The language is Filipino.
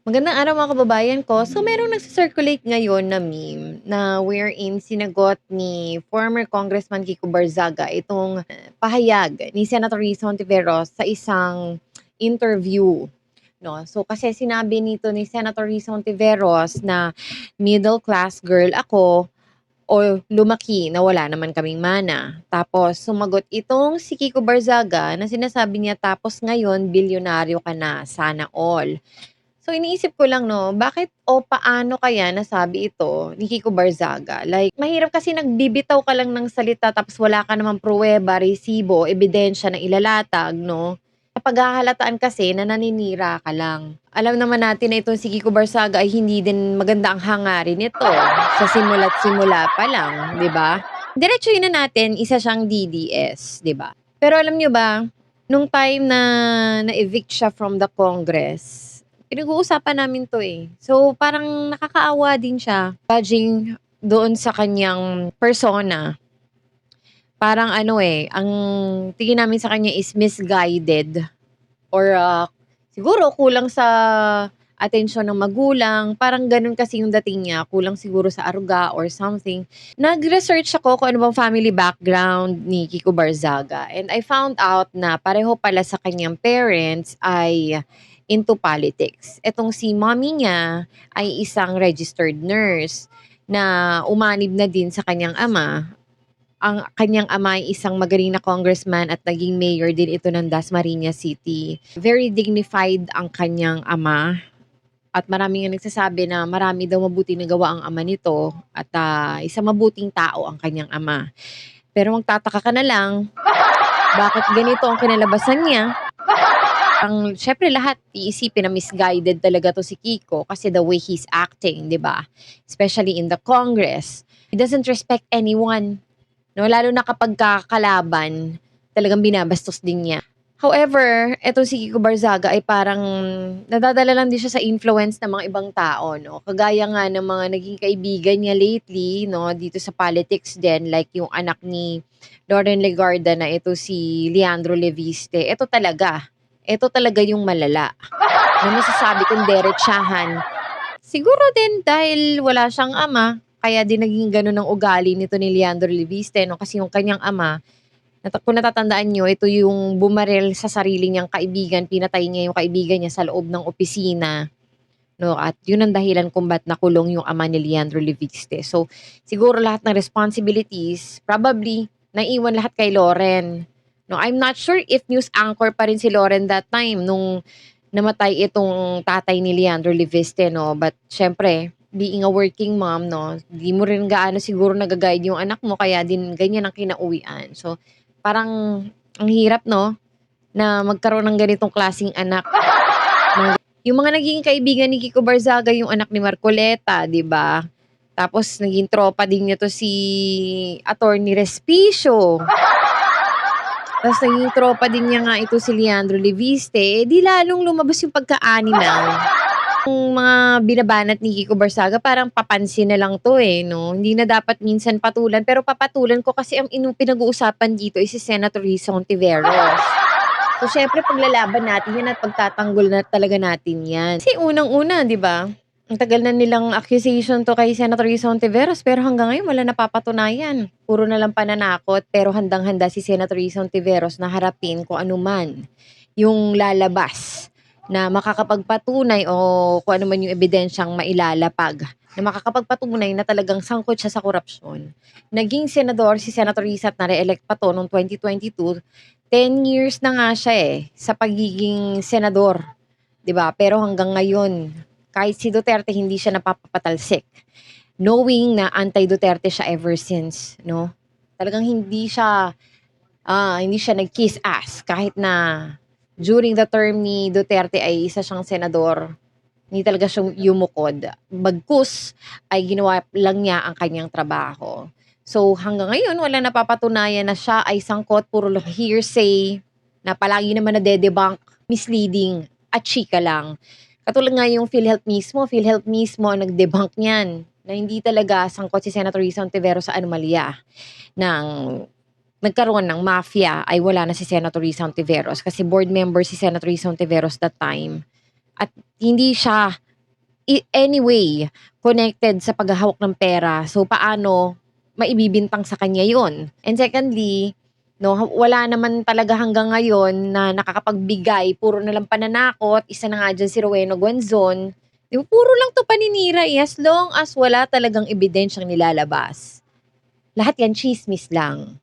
Magandang araw mga kababayan ko. So merong nagsi-circulate ngayon na meme na wherein sinagot ni former Congressman Kiko Barzaga itong pahayag ni Senator Risa Hontiveros sa isang interview. No? So kasi sinabi nito ni Senator Risa Hontiveros na middle class girl ako o lumaki na wala naman kaming mana. Tapos sumagot itong si Kiko Barzaga na sinasabi niya tapos ngayon bilyonaryo ka na, sana all. So iniisip ko lang 'no, bakit o paano kaya nasabi ito ni Kiko Barzaga? Like mahirap kasi nagbibitaw ka lang ng salita tapos wala ka namang pruweba, resibo, ebidensya na ilalatag 'no. Napaghahalataan kasi na naninira ka lang. Alam naman natin na itong si Kiko Barzaga ay hindi din maganda ang hangarin nito, sa simula't simula pa lang, 'di ba? Diretsuhin na natin, isa siyang DDS, 'di ba? Pero alam niyo ba, nung time na na-evict siya from the Congress, pinag-uusapan namin 'to, eh. So, parang nakakaawa din siya judging doon sa kanyang persona. Parang ano, eh, ang tingin namin sa kanya is misguided or, siguro kulang sa atensyon ng magulang, parang gano'n kasi yung dating niya, kulang siguro sa aruga or something. Nag-research ako kung ano bang family background ni Kiko Barzaga and I found out na pareho pala sa kanyang parents ay into politics. Etong si mommy niya ay isang registered nurse na umanib na din sa kanyang ama. Ang kanyang ama ay isang magaling na congressman at naging mayor din ito ng Dasmariñas City. Very dignified ang kanyang ama at marami ngang nagsasabi na marami daw mabuting nagawa ang ama nito at, isang mabuting tao ang kanyang ama. Pero magtataka ka na lang, bakit ganito ang kinalabasan niya? Ang siyempre lahat iisipin na misguided talaga 'to si Kiko kasi the way he's acting, 'di ba? Especially in the Congress. He doesn't respect anyone. 'No, lalo na kapagka kalaban, talagang binabastos din niya. However, etong si Kiko Barzaga ay parang nadadala lang din siya sa influence ng mga ibang tao 'no. Kagaya nga ng mga naging kaibigan niya lately 'no, dito sa politics din like yung anak ni Lauren Legarda na ito si Leandro Leviste. Ito talaga yung malala na masasabi kong deretsahan. Siguro din dahil wala siyang ama, kaya din naging gano'n ang ugali nito ni Leandro Leviste 'no, kasi yung kanyang ama, kung natatandaan niyo, ito yung bumaril sa sarili niyang kaibigan, pinatay niya yung kaibigan niya sa loob ng opisina 'no, at yun ang dahilan kung ba't nakulong yung ama ni Leandro Leviste. So, siguro lahat ng responsibilities probably naiwan lahat kay Lauren 'no. I'm not sure if news anchor pa rin si Lauren that time nung namatay itong tatay ni Leandro Leviste 'no, but siyempre being a working mom 'no, di mo rin gaano siguro naga-guide yung anak mo kaya din ganyan ang kinauwian. So, parang ang hirap 'no, na magkaroon ng ganitong klaseng anak. Yung mga naging kaibigan ni Kiko Barzaga yung anak ni Marcoleta, 'di ba? Tapos naging tropa din niya 'to si Attorney Respicio. Tapos naging tropa din niya nga ito si Leandro Leviste, eh, di lalong lumabas yung pagka-animal. Yung mga binabanat ni Kiko Barzaga parang papansin na lang 'to, eh, 'no? Hindi na dapat minsan patulan, pero papatulan ko kasi ang pinag-uusapan dito is si Senator Risa Hontiveros. So, siyempre paglalaban natin 'yan at pagtatanggol na talaga natin 'yan. Kasi unang-una, 'di ba, ang tagal na nilang accusation 'to kay Senator Risa Hontiveros pero hanggang ngayon wala napapatunayan. Puro na lang pananakot pero handang-handa si Senator Risa Hontiveros na harapin kung ano man yung lalabas na makakapagpatunay o kung ano man yung ebidensyang mailalapag na makakapagpatunay na talagang sangkot siya sa korapsyon. Naging senador si Senator Risa at na-re-elect pa 'to noong 2022. 10 years na nga siya, eh, sa pagiging senador, 'di ba? Pero hanggang ngayon, kahit si Duterte hindi siya napapatalsik. Knowing na anti-Duterte siya ever since, 'no? Talagang hindi siya nag-kiss ass kahit na during the term ni Duterte ay isa siyang senador, hindi talaga siya yumukod. Bagkus ay ginawa lang niya ang kanyang trabaho. So, hanggang ngayon walang napapatunayan na siya ay sangkot, puro lang hearsay, na palagi naman nade-debunk, misleading at chika lang. Katulad nga yung PhilHealth mismo ang nag-debunk niyan, na hindi talaga sangkot si Senator Risa Hontiveros sa anomalya ng nagkaroon ng mafia ay wala na si Senator Risa Hontiveros kasi board member si Senator Risa Hontiveros that time at hindi siya anyway connected sa paghahawak ng pera. So, paano maibibintang sa kanya yon? And secondly, no, wala naman talaga hanggang ngayon na nakakapagbigay, puro na lang pananakot. Isa na nga diyan si Rowena Guanzon. 'Di ba, puro lang 'to paninira, eh, as long as wala talagang ebidensyang nilalabas. Lahat yan tsismis lang.